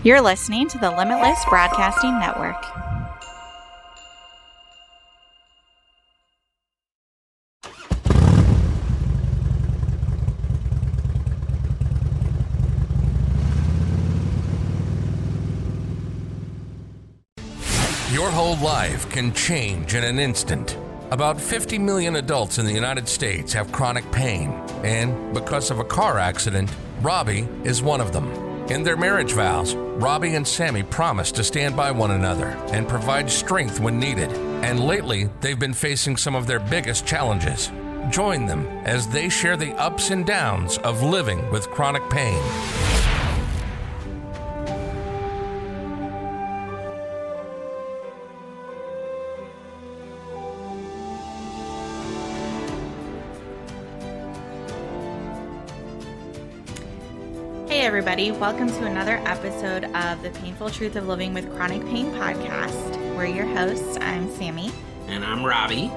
You're listening to the Limitless Broadcasting Network. Your whole life can change in an instant. About 50 million adults in the United States have chronic pain, and because of a car accident, Robby is one of them. In their marriage vows, Robby and Sammy promised to stand by one another and provide strength when needed. And lately, they've been facing some of their biggest challenges. Join them as they share the ups and downs of living with chronic pain. Hey everybody, welcome to another episode of the Painful Truth of Living with Chronic Pain podcast. We're your hosts. I'm Sammy. And I'm Robby.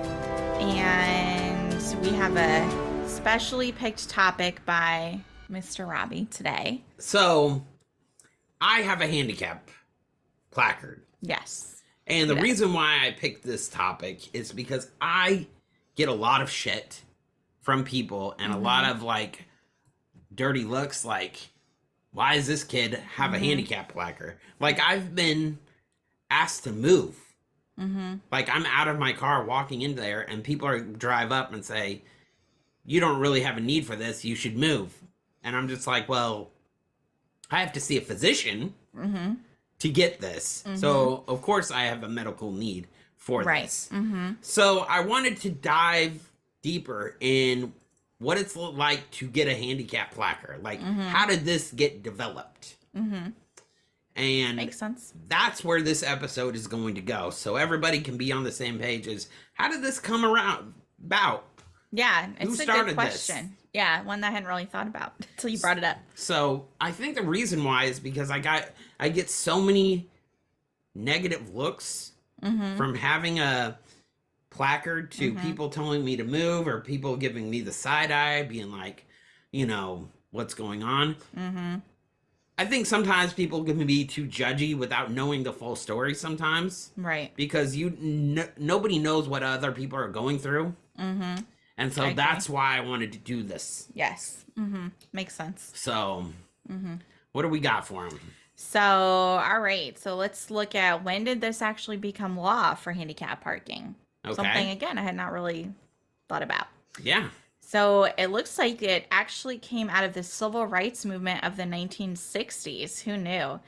And we have a specially picked topic by Mr. Robby today. So, I have a handicap placard. Yes. And the reason why I picked this topic is because I get a lot of shit from people and a lot of like dirty looks like, why does this kid have a handicap placard? Like, I've been asked to move. Like, I'm out of my car walking in there and people drive up and say, you don't really have a need for this, you should move. And I'm just like, well, I have to see a physician to get this. So, of course, I have a medical need for this. So, I wanted to dive deeper in what it's like to get a handicap placard. Like, how did this get developed? And Makes sense. that's where this episode is going to go. So everybody can be on the same page as, how did this come about? Yeah, it's Who a started good question. Yeah, one that I hadn't really thought about until you brought it up. So I think the reason why is because I get so many negative looks from having a placard to people telling me to move, or people giving me the side eye, being like, you know, what's going on. I think sometimes people can be too judgy without knowing the full story sometimes. Right. Because nobody knows what other people are going through. And so that's why I wanted to do this. Yes. Makes sense. So, what do we got for him? So, all right. So let's look at, when did this actually become law for handicap parking? Okay. Something, again, I had not really thought about. Yeah. So it looks like it actually came out of the civil rights movement of the 1960s. Who knew?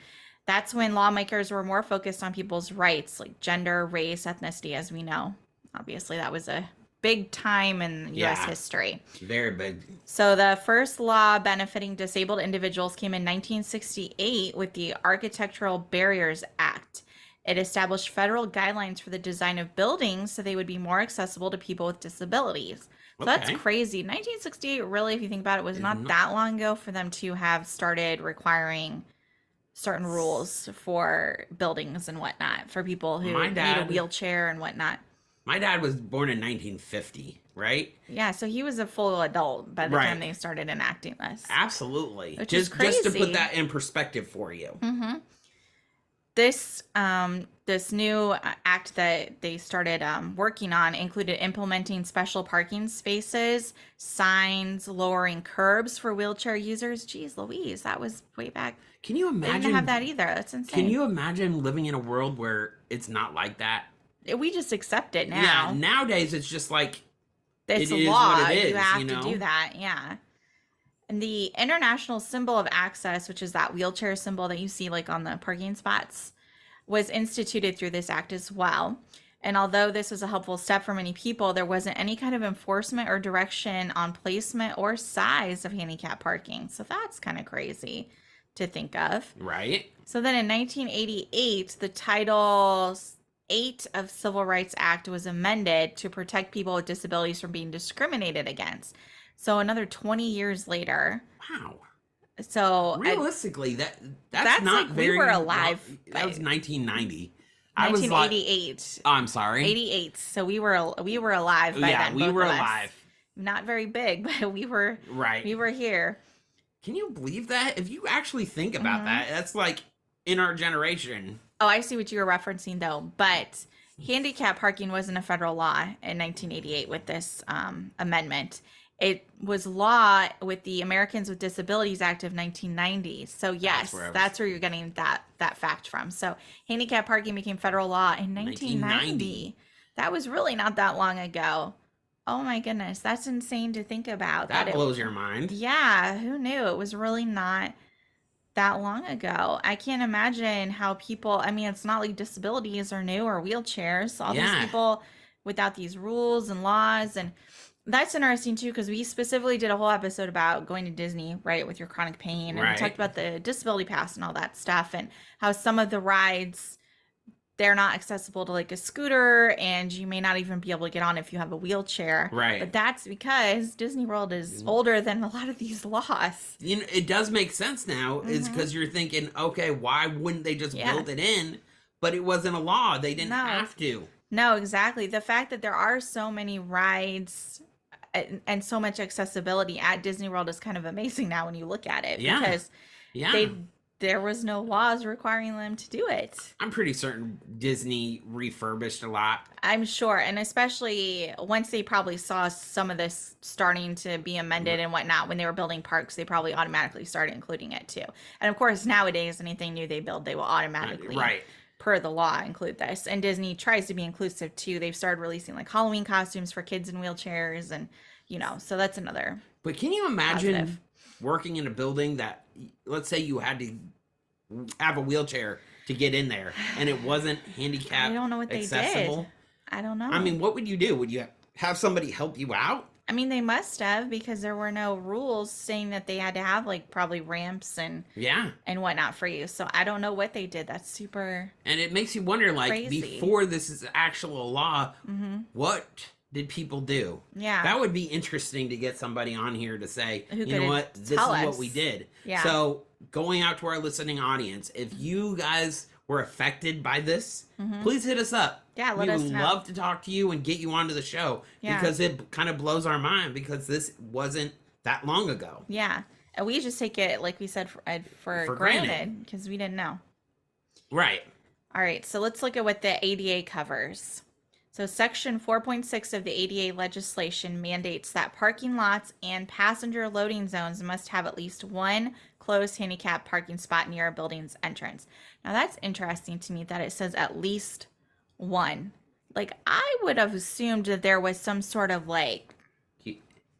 That's when lawmakers were more focused on people's rights, like gender, race, ethnicity, as we know. Obviously, that was a big time in U.S. history. Very big. So the first law benefiting disabled individuals came in 1968 with the Architectural Barriers Act. It established federal guidelines for the design of buildings so they would be more accessible to people with disabilities. So that's crazy. 1968, really, if you think about it, was not that long ago for them to have started requiring certain rules for buildings and whatnot, for people who need a wheelchair and whatnot. My dad was born in 1950, right? Yeah, so he was a full adult by the time they started enacting this. Absolutely. Which is crazy. Just to put that in perspective for you. This new act that they started working on included implementing special parking spaces, signs, lowering curbs for wheelchair users. Jeez Louise, that was way back. Can you imagine? They didn't have that either. That's insane. Can you imagine living in a world where it's not like that? We just accept it now. Yeah, nowadays it's just like, it's it is law. what it is, you have to do that, yeah. And the international symbol of access, which is that wheelchair symbol that you see like on the parking spots, was instituted through this act as well. And although this was a helpful step for many people, there wasn't any kind of enforcement or direction on placement or size of handicap parking. So that's kind of crazy to think of. Right. So then in 1988, the Title 8 of Civil Rights Act was amended to protect people with disabilities from being discriminated against. So another 20 years later. Wow. So realistically, that's not like very. We were alive. That was 1990. 1988. I'm sorry. 88. So we were alive by then. Yeah, we were alive. Not very big, but we were. Right. We were here. Can you believe that? If you actually think about that, that's like in our generation. Oh, I see what you were referencing though. But handicap parking wasn't a federal law in 1988 with this amendment. It was law with the Americans with Disabilities Act of 1990. So yes, that's where you're getting that fact from. So handicap parking became federal law in 1990. That was really not that long ago. Oh my goodness, that's insane to think about. That blows your mind. Yeah, who knew? It was really not that long ago. I can't imagine how people, I mean, it's not like disabilities are new or wheelchairs. All these people without these rules and laws. And that's interesting too, because we specifically did a whole episode about going to Disney, right, with your chronic pain. And we talked about the disability pass and all that stuff, and how some of the rides, they're not accessible to like a scooter, and you may not even be able to get on if you have a wheelchair. Right. But that's because Disney World is older than a lot of these laws. You know, it does make sense now, is because you're thinking, okay, why wouldn't they just build it in? But it wasn't a law. They didn't have to. No, exactly. The fact that there are so many rides and so much accessibility at Disney World is kind of amazing now when you look at it. Because there was no laws requiring them to do it. I'm pretty certain Disney refurbished a lot. I'm sure. And especially once they probably saw some of this starting to be amended and whatnot, when they were building parks, they probably automatically started including it too. And of course, nowadays, anything new they build, they will automatically, per the law, include this. And Disney tries to be inclusive too. They've started releasing like Halloween costumes for kids in wheelchairs, and, you know, so that's another. But can you imagine working in a building that, let's say you had to have a wheelchair to get in there and it wasn't handicap accessible? I don't know what they did. I don't know. I mean, what would you do? Would you have somebody help you out? I mean, they must have, because there were no rules saying that they had to have like probably ramps and whatnot for you. So I don't know what they did. That's super. And it makes you wonder, like, crazy. Before this is actual law, what did people do? Yeah. That would be interesting to get somebody on here to say, you know what, this is what we did. Yeah. So going out to our listening audience, if you guys were affected by this, please hit us up. Yeah, let us know. We would love to talk to you and get you onto the show, because it kind of blows our mind, because this wasn't that long ago. Yeah. And we just take it, like we said, for granted, because we didn't know. Right. All right, so let's look at what the ADA covers. So Section 4.6 of the ADA legislation mandates that parking lots and passenger loading zones must have at least one closed handicap parking spot near a building's entrance. Now that's interesting to me that it says at least one. Like, I would have assumed that there was some sort of like.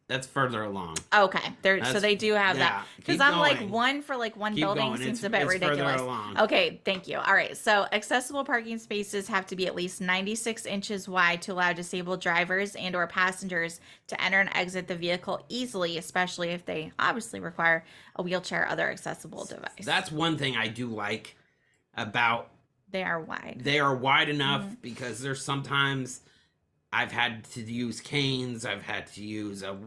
That's further along. Okay, so they do have that. Because I'm going. like, one for like one building seems a bit ridiculous. Further along. Okay, thank you. All right, so accessible parking spaces have to be at least 96 inches wide to allow disabled drivers and or passengers to enter and exit the vehicle easily, especially if they obviously require a wheelchair or other accessible device. That's one thing I do like about. They are wide. They are wide enough, because there's sometimes I've had to use canes, I've had to use a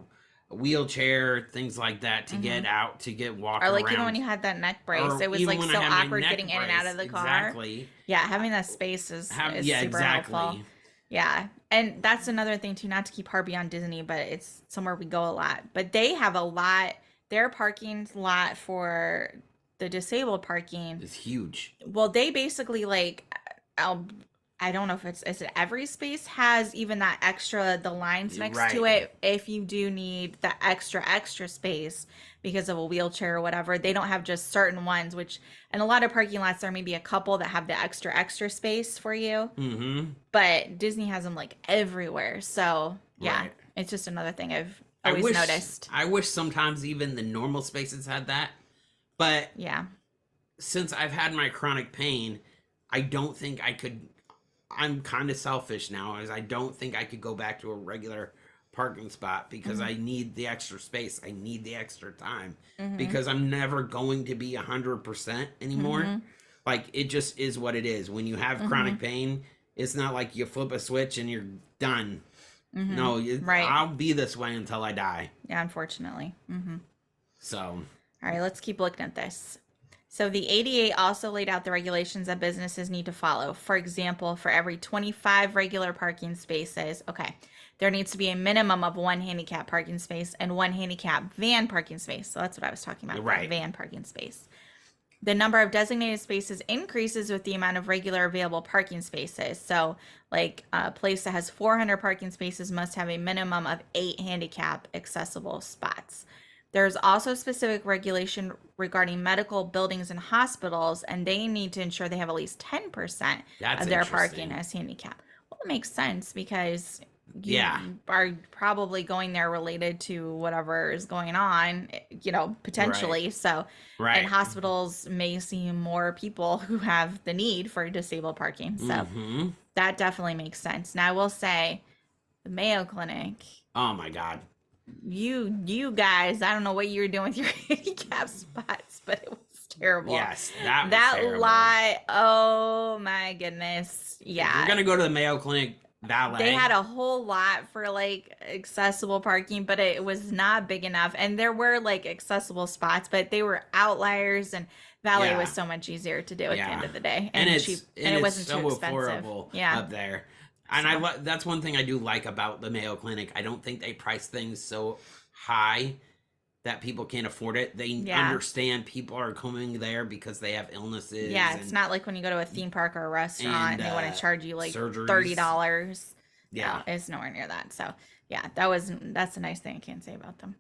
wheelchair, things like that, to get out, to get walking around. Or like, even when you had that neck brace, it was like so awkward getting in and out of the car. Exactly. Yeah, having that space is super helpful. Yeah, and that's another thing too, not to keep harping on Disney, but it's somewhere we go a lot. But they have a lot, their parking lot for the disabled parking is huge. Well, they basically like, I don't know if is it every space has even that extra, the lines next to it, if you do need the extra space because of a wheelchair or whatever. They don't have just certain ones, which in a lot of parking lots there may be a couple that have the extra space for you. But Disney has them like everywhere. So yeah, it's just another thing I've always noticed. I wish sometimes even the normal spaces had that. But yeah, since I've had my chronic pain, I don't think I could. I'm kind of selfish now, as I don't think I could go back to a regular parking spot, because I need the extra space. I need the extra time, because I'm never going to be 100% anymore. Like, it just is what it is. When you have chronic pain, it's not like you flip a switch and you're done. No, I'll be this way until I die. Yeah, unfortunately. So. All right, let's keep looking at this. So the ADA also laid out the regulations that businesses need to follow. For example, for every 25 regular parking spaces, there needs to be a minimum of one handicap parking space and one handicap van parking space. So that's what I was talking about, van parking space. The number of designated spaces increases with the amount of regular available parking spaces. So, like a place that has 400 parking spaces must have a minimum of 8 handicap accessible spots. There's also specific regulation regarding medical buildings and hospitals, and they need to ensure they have at least 10% That's of their interesting. parking as handicap. Well, it makes sense because you Yeah. are probably going there related to whatever is going on, potentially. So, Right. and hospitals may see more people who have the need for disabled parking. So Mm-hmm. that definitely makes sense. Now, I will say the Mayo Clinic, Oh my God. you guys, I don't know what you were doing with your handicap spots, but it was terrible. Yes, that was That terrible. lot, oh my goodness. If Yeah. you're gonna go to the Mayo Clinic valet. They had a whole lot for like accessible parking, but it was not big enough. And there were like accessible spots, but they were outliers, and valet Yeah. was so much easier to do at the end Yeah. of the day. and it's cheap, and, and it it's wasn't so too expensive. affordable Yeah. up there. And So. that's one thing I do like about the Mayo Clinic. I don't think they price things so high that people can't afford it. They Yeah. understand people are coming there because they have illnesses. Yeah, it's not like when you go to a theme park or a restaurant and they want to charge you like surgeries. $30. Yeah. No, it's nowhere near that. So yeah, that's a nice thing I can say about them.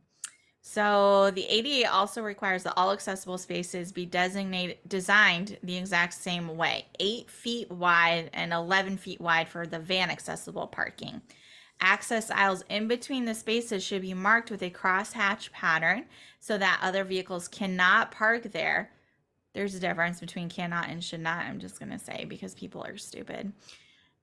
So the ADA also requires that all accessible spaces be designed the exact same way, 8 feet wide and 11 feet wide for the van accessible parking. Access aisles in between the spaces should be marked with a crosshatch pattern so that other vehicles cannot park there. There's a difference between cannot and should not, I'm just going to say, because people are stupid.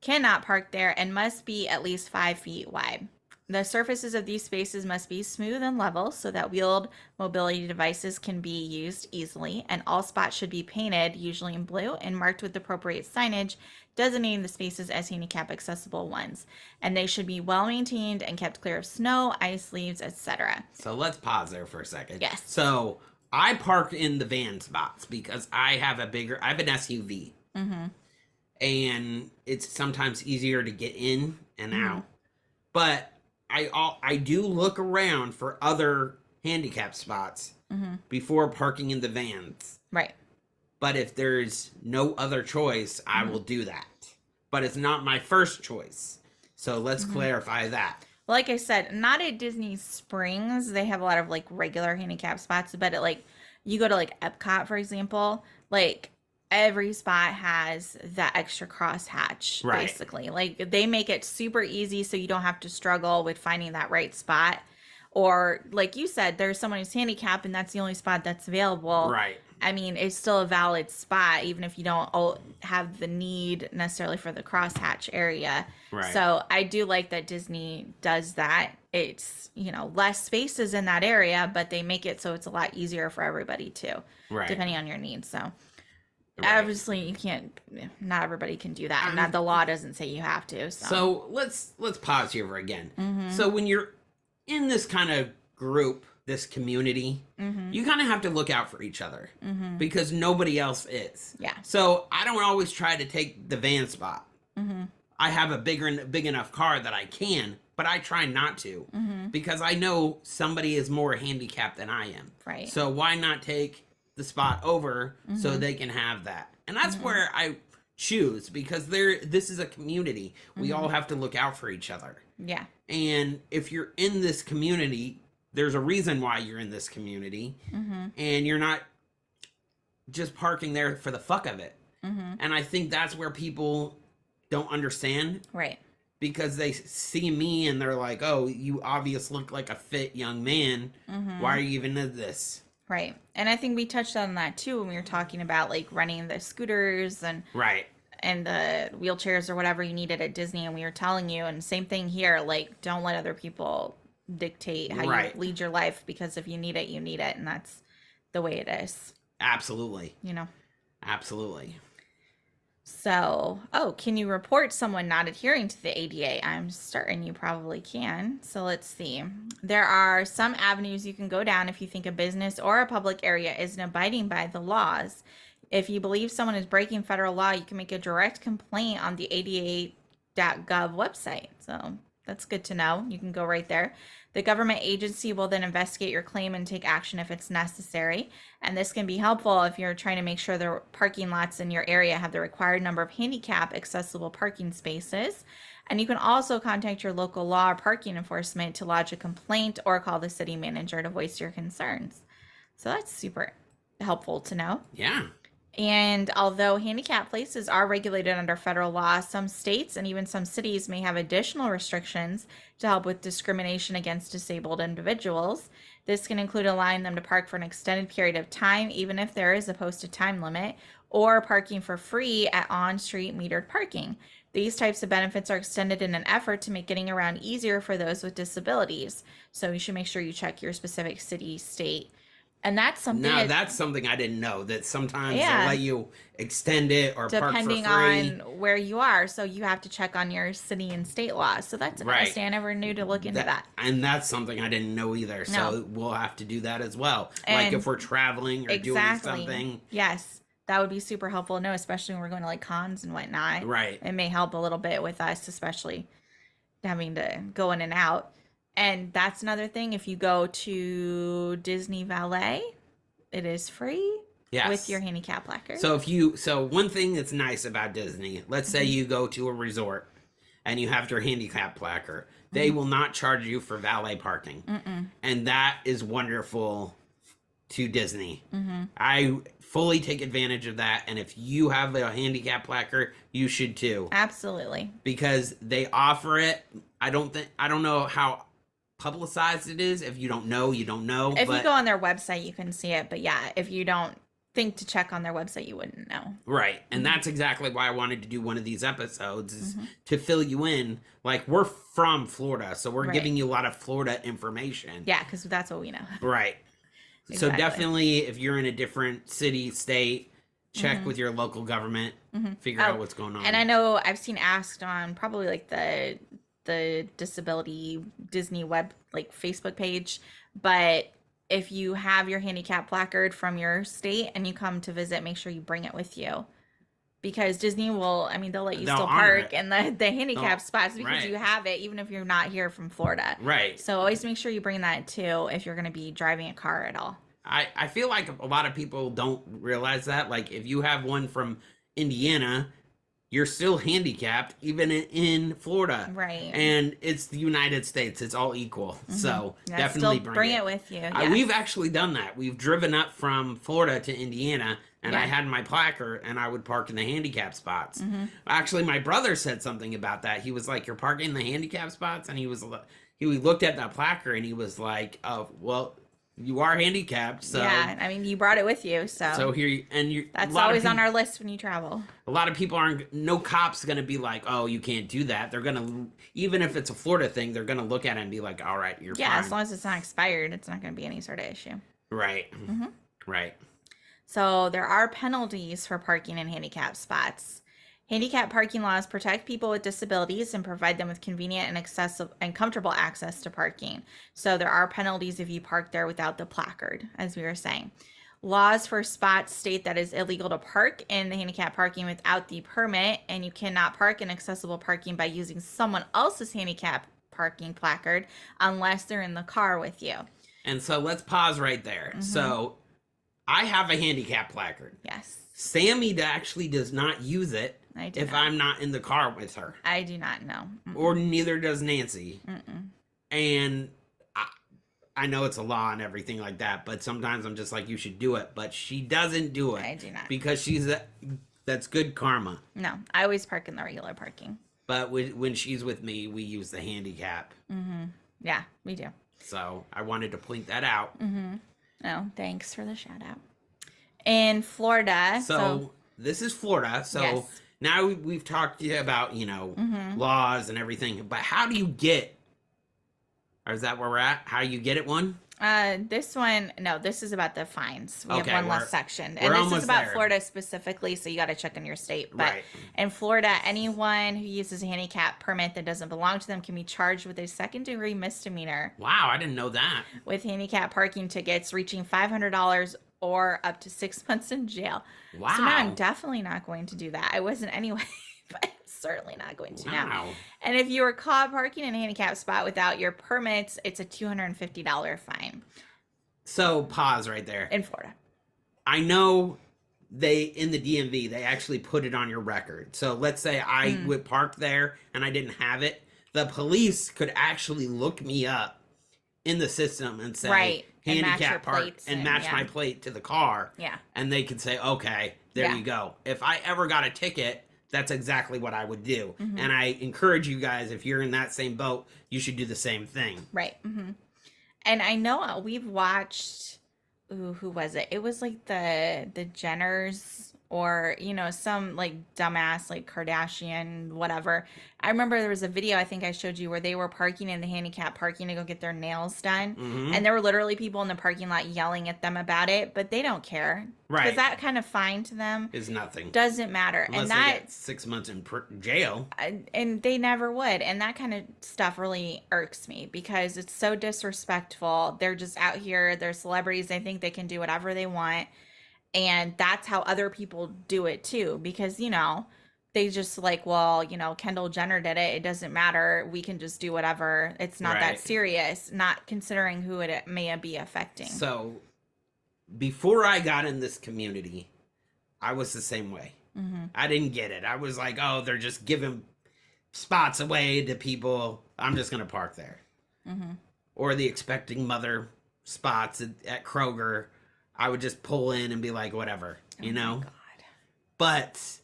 Cannot park there and must be at least 5 feet wide. The surfaces of these spaces must be smooth and level so that wheeled mobility devices can be used easily, and all spots should be painted, usually in blue, and marked with appropriate signage designating the spaces as handicap accessible ones. And they should be well maintained and kept clear of snow, ice, leaves, etc. So let's pause there for a second. Yes. So I park in the van spots because I have an SUV. Mm-hmm. And it's sometimes easier to get in and out. But I do look around for other handicap spots before parking in the vans. Right. But if there's no other choice, I will do that. But it's not my first choice. So let's clarify that. Like I said, not at Disney Springs. They have a lot of like regular handicap spots, but at like you go to like Epcot, for example, like every spot has that extra crosshatch, Right. basically. Like they make it super easy so you don't have to struggle with finding that right spot. Or like you said, there's someone who's handicapped and that's the only spot that's available. Right. I mean, it's still a valid spot, even if you don't have the need necessarily for the crosshatch area. Right. So I do like that Disney does that. It's, less spaces in that area, but they make it so it's a lot easier for everybody too, Right. depending on your needs. So Right. obviously you can't, not everybody can do that. Not the law doesn't say you have to. So let's pause here for again. Mm-hmm. So when you're in this kind of group, this community, you kind of have to look out for each other because nobody else is. Yeah. So I don't always try to take the van spot. I have a big enough car that I can, but I try not to because I know somebody is more handicapped than I am. Right. So why not take the spot over so they can have that? And that's where I choose because this is a community. We all have to look out for each other. Yeah. And if you're in this community, there's a reason why you're in this community, and you're not just parking there for the fuck of it. And I think that's where people don't understand. Right. Because they see me and they're like, oh, you obviously look like a fit young man. Why are you even in this? Right. And I think we touched on that too when we were talking about like renting the scooters and Right. and the wheelchairs or whatever you needed at Disney, and we were telling you, and same thing here, like don't let other people dictate how Right. you lead your life, because if you need it, and that's the way it is. Absolutely. Absolutely. So, can you report someone not adhering to the ADA? I'm certain you probably can. So let's see. There are some avenues you can go down if you think a business or a public area isn't abiding by the laws. If you believe someone is breaking federal law, you can make a direct complaint on the ADA.gov website. So that's good to know. You can go right there. The government agency will then investigate your claim and take action if it's necessary. And this can be helpful if you're trying to make sure the parking lots in your area have the required number of handicap accessible parking spaces. And you can also contact your local law or parking enforcement to lodge a complaint or call the city manager to voice your concerns. So that's super helpful to know. Yeah. And although handicap places are regulated under federal law, some states and even some cities may have additional restrictions to help with discrimination against disabled individuals. This can include allowing them to park for an extended period of time, even if there is a posted time limit, or parking for free at on-street metered parking. These types of benefits are extended in an effort to make getting around easier for those with disabilities. So you should make sure you check your specific city, state. And that's something. Now, that's something I didn't know, that sometimes Yeah. they'll let you extend it or park for depending free. on where you are. So you have to check on your city and state laws. So that's Right. interesting. I never knew to look into that. And that's something I didn't know either. So No. we'll have to do that as well. Like And if we're traveling or doing something. Yes. That would be super helpful to know, especially when we're going to like cons and whatnot. Right. It may help a little bit with us, especially having to go in and out. And that's another thing. If you go to Disney Valet, it is free Yes. with your handicap placard. So one thing that's nice about Disney, let's say Mm-hmm. you go to a resort and you have your handicap placard, they Mm-hmm. will not charge you for valet parking. And that is wonderful to Disney. Mm-hmm. I fully take advantage of that, and if you have a handicap placard, you should too, Absolutely. because they offer it. I don't know how publicized it is. If you don't know, you don't know. If but you go on their website, you can see it. But yeah, if you don't think to check on their website, you wouldn't know. Right. And that's exactly why I wanted to do one of these episodes, is to fill you in. Like, we're from Florida, so we're Right. giving you a lot of Florida information. Yeah, because that's what we know. Right. So Exactly. definitely, if you're in a different city, state, check with your local government, figure out what's going on. And I know I've seen asked on probably like the disability Disney web like Facebook page, but if you have your handicap placard from your state and you come to visit, make sure you bring it with you. Because Disney will, I mean, they'll let you They'll still honor park it. in the handicap They'll- spots because right. you have it, even if you're not here from Florida. Right. So always make sure you bring that too if you're going to be driving a car at all. I feel like a lot of people don't realize that. Like, if you have one from Indiana, you're still handicapped, even in Florida. Right. And it's the United States. It's all equal. So Yeah, definitely still bring it with you. We've yes. actually done that. We've driven up from Florida to Indiana, and I Yeah. had my placard, and I would park in the handicap spots. Mm-hmm. Actually, my brother said something about that. He was like, "You're parking in the handicap spots," and he looked at that placard, and he was like, "Oh, well, you are handicapped, so Yeah, I mean, you brought it with you, so, so here you and you." that's always on our list when you travel. A lot of people aren't. No cop's gonna be like, "Oh, you can't do that." They're gonna, even if it's a Florida thing, they're gonna look at it and be like, "All right, you're Yeah, fine." as long as it's not expired, it's not going to be any sort of issue. Right. Right. So there are penalties for parking in handicap spots. Handicap parking laws protect people with disabilities and provide them with convenient and accessible and comfortable access to parking. So there are penalties if you park there without the placard, as we were saying. Laws for spots state that it's illegal to park in the handicap parking without the permit, and you cannot park in accessible parking by using someone else's handicap parking placard unless they're in the car with you. And so let's pause right there. So I have a handicap placard. Yes, Sammy actually does not use it I do if not. I'm not in the car with her, I do not know. or neither does Nancy. Mm-mm. And I know it's a law and everything like that, but sometimes I'm just like, you should do it. But she doesn't do it. I do not. Because that's good karma. No, I always park in the regular parking. But when she's with me, we use the handicap. Yeah, we do. So I wanted to point that out. No, thanks for the shout out. In Florida, So this is Florida. So Yes. now we've talked to you about, laws and everything. But how do you get, or is that where we're at? How you get it one? this one, no, this is about the fines. We Okay, have one we're- less section. we're And this almost is about there. Florida specifically, so you got to check in your state. But Right. in Florida, anyone who uses a handicap permit that doesn't belong to them can be charged with a second-degree misdemeanor Wow, I didn't know that. with handicap parking tickets reaching $500 or up to 6 months in jail. Wow. So now I'm definitely not going to do that. I wasn't anyway. But certainly not going to Wow. now. And if you were caught parking in a handicap spot without your permits, it's a $250 fine. So pause right there. In Florida. I know they, in the DMV, they actually put it on your record. So let's say I would park there and I didn't have it. The police could actually look me up in the system and say, right. handicap park, and match yeah. my plate to the car. Yeah. And they could say, okay, there Yeah. you go. If I ever got a ticket, that's exactly what I would do. Mm-hmm. And I encourage you guys, if you're in that same boat, you should do the same thing. Right. Mm-hmm. And I know we've watched, who was it? It was like the Jenners, or, you know, some like dumbass, like Kardashian, whatever. I remember there was a video I think I showed you where they were parking in the handicap parking to go get their nails done. Mhm. And there were literally people in the parking lot yelling at them about it, but they don't care. Right. Because that kind of fine to them Is nothing. doesn't matter. Unless and they that, get 6 months in jail. and they never would. And that kind of stuff really irks me because it's so disrespectful. They're just out here, they're celebrities, they think they can do whatever they want. And that's how other people do it too, because, you know, they just like, well, you know, Kendall Jenner did it. It doesn't matter. We can just do whatever. It's not Right. that serious, not considering who it may be affecting. So before I got in this community, I was the same way. Mm-hmm. I didn't get it. I was like, oh, they're just giving spots away to people. I'm just going to park there. Mm-hmm. Or the expecting mother spots at Kroger. I would just pull in and be like, whatever, you know? My God. But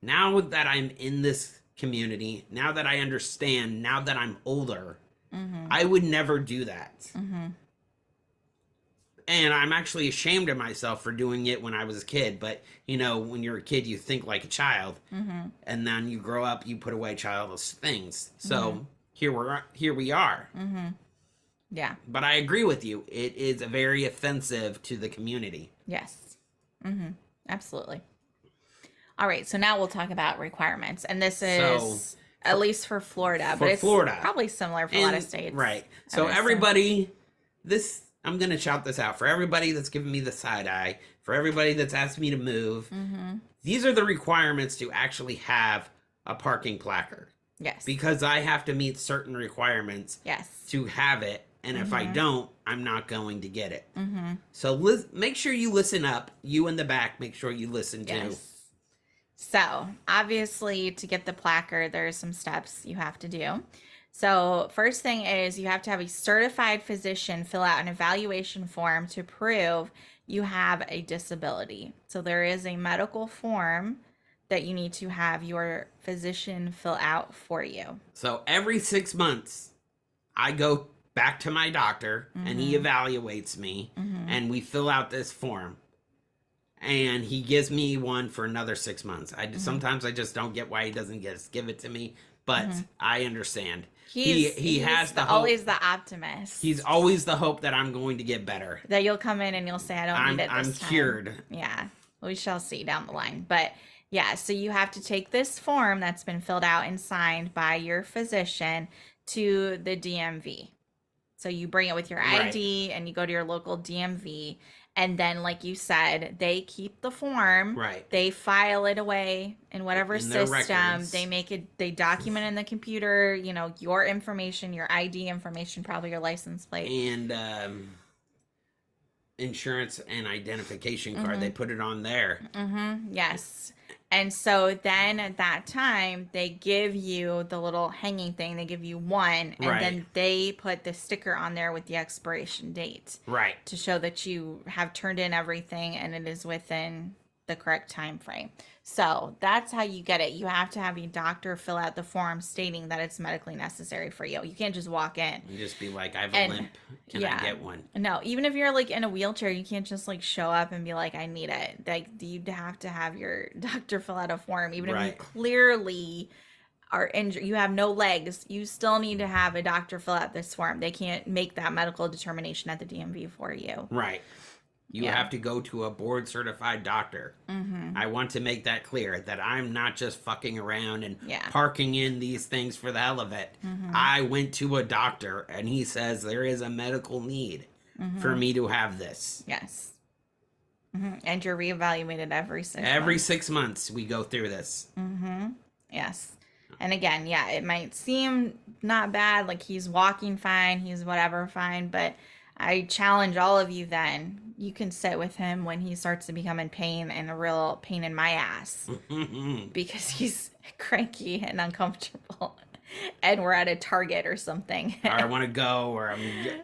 now that I'm in this community, now that I understand, now that I'm older, Mm-hmm. I would never do that. Mm-hmm. And I'm actually ashamed of myself for doing it when I was a kid. But, you know, when you're a kid, you think like a child. Mm-hmm. And then you grow up, you put away childish things. So here we are. Mm-hmm. Yeah. But I agree with you. It is very offensive to the community. Yes. Mm-hmm. Absolutely. All right. So now we'll talk about requirements. And this is at least for Florida. But it's Florida. probably similar for a lot of states. Right. I So would assume. everybody, I'm going to shout this out. For everybody that's giving me the side eye, for everybody that's asked me to move, Mm-hmm. these are the requirements to actually have a parking placard. Yes. Because I have to meet certain requirements Yes. to have it. And if I don't, I'm not going to get it. Mm-hmm. So make sure you listen up. You in the back, make sure you listen too. Yes. So, obviously, to get the placard, there's some steps you have to do. So, first thing is you have to have a certified physician fill out an evaluation form to prove you have a disability. So, there is a medical form that you need to have your physician fill out for you. So every 6 months, I go back to my doctor and he evaluates me and we fill out this form. And he gives me one for another 6 months. Sometimes I just don't get why he doesn't give it to me, but I understand. He has the hope. Always the optimist. He's always the hope that I'm going to get better. That you'll come in and you'll say, I don't need it this time. I'm cured. Yeah, we shall see down the line. But yeah, so you have to take this form that's been filled out and signed by your physician to the DMV. So you bring it with your ID and you go to your local DMV. And then, like you said, they keep the form. Right. They file it away in whatever In their system. records. They document in the computer, you know, your information, your ID information, probably your license plate. And insurance and identification card. They put it on there. Yes. And so then at that time, they give you the little hanging thing. They give you one, and then they put the sticker on there with the expiration date Right. to show that you have turned in everything and it is within the correct time frame. So that's how you get it. You have to have your doctor fill out the form stating that it's medically necessary for you. You can't just walk in. You just be like, I have a limp. Can I get one? No, even if you're like in a wheelchair, you can't just like show up and be like, I need it. Like you'd have to have your doctor fill out a form, even if you clearly are injured, you have no legs, you still need to have a doctor fill out this form. They can't make that medical determination at the DMV for you. Right. You have to go to a board certified doctor. I want to make that clear that I'm not just fucking around and parking in these things for the hell of it. I went to a doctor and he says there is a medical need for me to have this. Yes. And you're reevaluated every 6 months. Every 6 months we go through this. Yes. And again, yeah, it might seem not bad, like he's walking fine, he's whatever fine, but I challenge all of you then. You can sit with him when he starts to become in pain and a real pain in my ass because he's cranky and uncomfortable. And we're at a Target or something. Or I want to go, or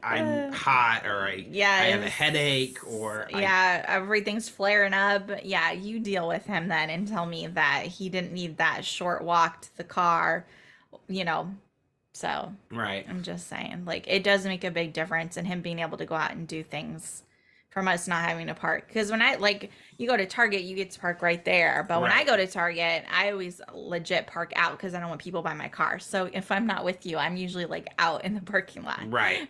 I'm hot, or I have a headache, or yeah, everything's flaring up. Yeah, you deal with him then and tell me that he didn't need that short walk to the car, you know. So right. I'm just saying, like, it does make a big difference in him being able to go out and do things from us not having to park. Because when you go to Target, you get to park right there. But when I go to Target, I always legit park out because I don't want people by my car. So if I'm not with you, I'm usually like out in the parking lot,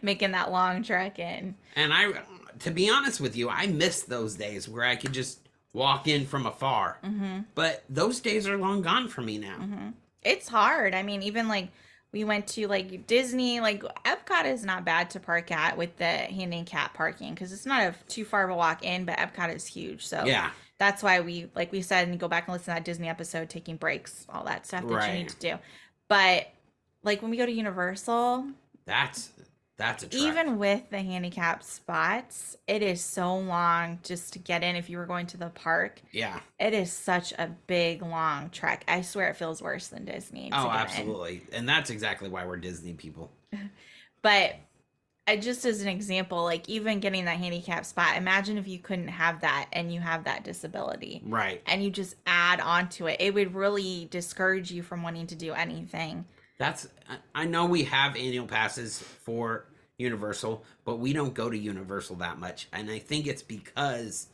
making that long trek in. And to be honest with you, I miss those days where I could just walk in from afar. But those days are long gone for me now. It's hard. I mean, even like we went to like Disney, like Epcot is not bad to park at with the handicap parking because it's not too far of a walk in, but Epcot is huge. So yeah, that's why like we said, and go back and listen to that Disney episode, taking breaks, all that stuff that you need to do. But like when we go to Universal, that's a trek. Even with the handicap spots, it is so long just to get in if you were going to the park. Yeah. It is such a big, long trek. I swear it feels worse than Disney. Oh, absolutely. And that's exactly why we're Disney people. But just as an example, like even getting that handicap spot, imagine if you couldn't have that and you have that disability. Right. And you just add on to it. It would really discourage you from wanting to do anything. I know we have annual passes for Universal, but we don't go to Universal that much. And I think it's because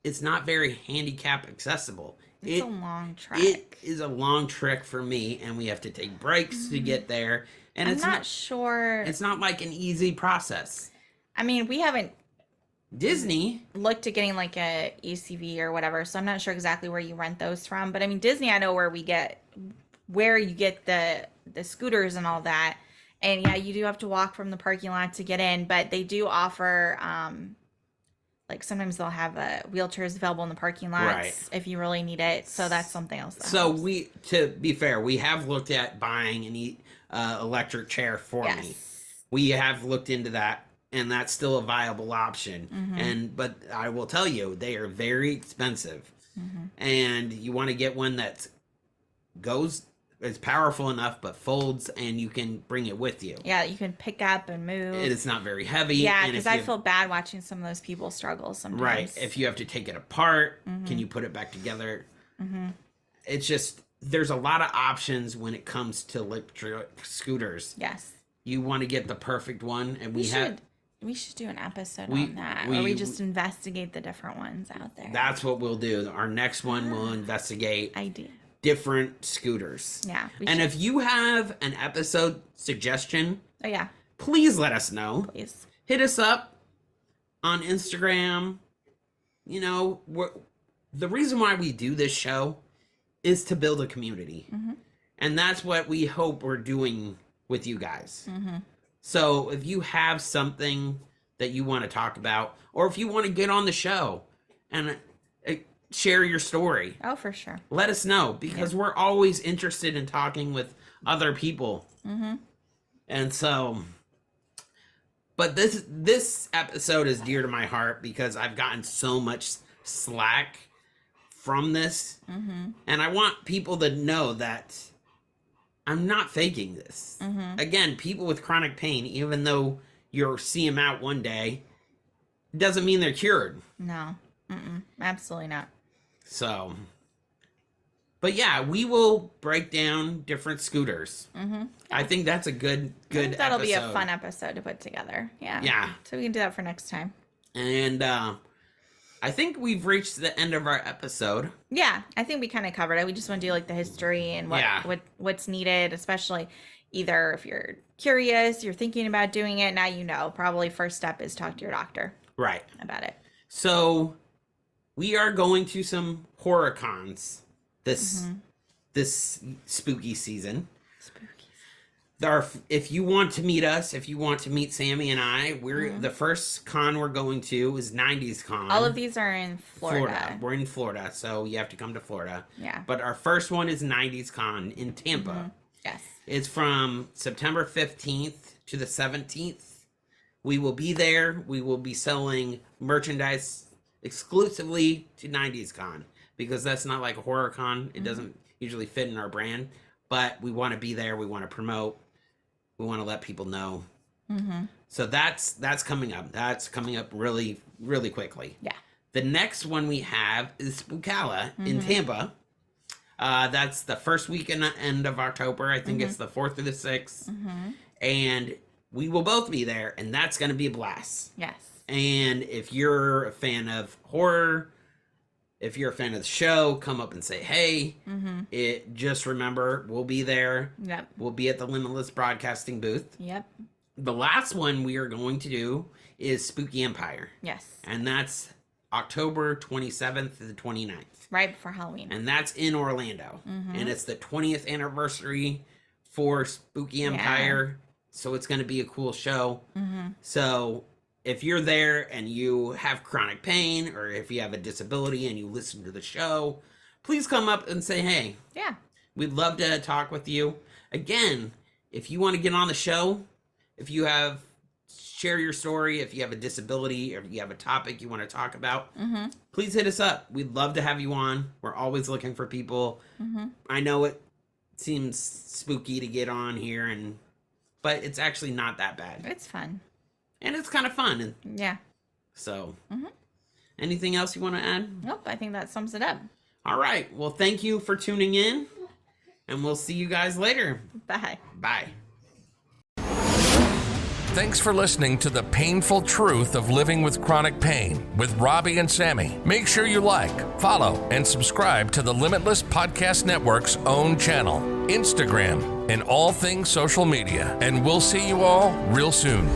it's not very handicap accessible. It's a long trek. It is a long trek for me, and we have to take breaks to get there. And I'm not sure. It's not like an easy process. I mean, we haven't Disney looked at getting like a ECV or whatever, so I'm not sure exactly where you rent those from. But I mean, Disney, I know where you get the scooters and all that. And yeah, you do have to walk from the parking lot to get in, but they do offer like sometimes they'll have wheelchairs available in the parking lots if you really need it. So that's something else. So to be fair, we have looked at buying an electric chair for me. We have looked into that, and that's still a viable option. But I will tell you, they are very expensive, and you want to get one that it's powerful enough but folds, and you can bring it with you. Yeah, you can pick up and move. It's not very heavy. Yeah, because I feel bad watching some of those people struggle sometimes. Right. If you have to take it apart, can you put it back together? It's just, there's a lot of options when it comes to electric scooters. Yes. You want to get the perfect one, and we should do an episode on that, where we just investigate the different ones out there. That's what we'll do. Our next one will investigate different scooters. Yeah. And if you have an episode suggestion, yeah, please let us know. Please hit us up on Instagram. You know, the reason why we do this show is to build a community. And that's what we hope we're doing with you guys. So if you have something that you want to talk about, or if you want to get on the show and share your story. Oh, for sure. Let us know, because we're always interested in talking with other people. And so, but this episode is dear to my heart because I've gotten so much slack from this. And I want people to know that I'm not faking this. Again, people with chronic pain, even though you'll see them out one day, doesn't mean they're cured. No. Absolutely not. So, but yeah, we will break down different scooters. I think that's a good that'll episode. Be a fun episode to put together. Yeah. So we can do that for next time. And I think we've reached the end of our episode. Yeah, I think we kind of covered it. We just want to do like the history and what's needed, especially either if you're curious, you're thinking about doing it, now you know. Probably first step is talk to your doctor. Right. About it. So we are going to some horror cons this spooky season. If you want to meet us, if you want to meet Sammy and I, the first con we're going to is 90s Con. All of these are in Florida. We're in Florida, so you have to come to Florida. Yeah. But our first one is 90s Con in Tampa. Yes. It's from September 15th to the 17th. We will be there. We will be selling merchandise exclusively to 90s Con because that's not like a horror con. It doesn't usually fit in our brand, but we want to be there. We want to promote. We want to let people know. So that's coming up. That's coming up really, really quickly. Yeah. The next one we have is Spookala in Tampa. That's the first weekend end of October. I think it's the 4th or the 6th. And we will both be there, and that's going to be a blast. Yes. And if you're a fan of horror, if you're a fan of the show, come up and say, hey, just remember, we'll be there. Yep. We'll be at the Limitless Broadcasting booth. Yep. The last one we are going to do is Spooky Empire. Yes. And that's October 27th to the 29th. Right before Halloween. And that's in Orlando. And it's the 20th anniversary for Spooky Empire. So it's going to be a cool show. So if you're there and you have chronic pain, or if you have a disability and you listen to the show, please come up and say, hey. Yeah. We'd love to talk with you. Again, if you want to get on the show, if you share your story, if you have a disability, or if you have a topic you want to talk about, please hit us up. We'd love to have you on. We're always looking for people. I know it seems spooky to get on here, but it's actually not that bad. It's fun. And it's kind of fun. Yeah. So, anything else you want to add? Nope, I think that sums it up. All right. Well, thank you for tuning in, and we'll see you guys later. Bye. Bye. Thanks for listening to The Painful Truth of Living with Chronic Pain with Robby and Sammy. Make sure you like, follow, and subscribe to the Limitless Podcast Network's own channel, Instagram, and all things social media. And we'll see you all real soon.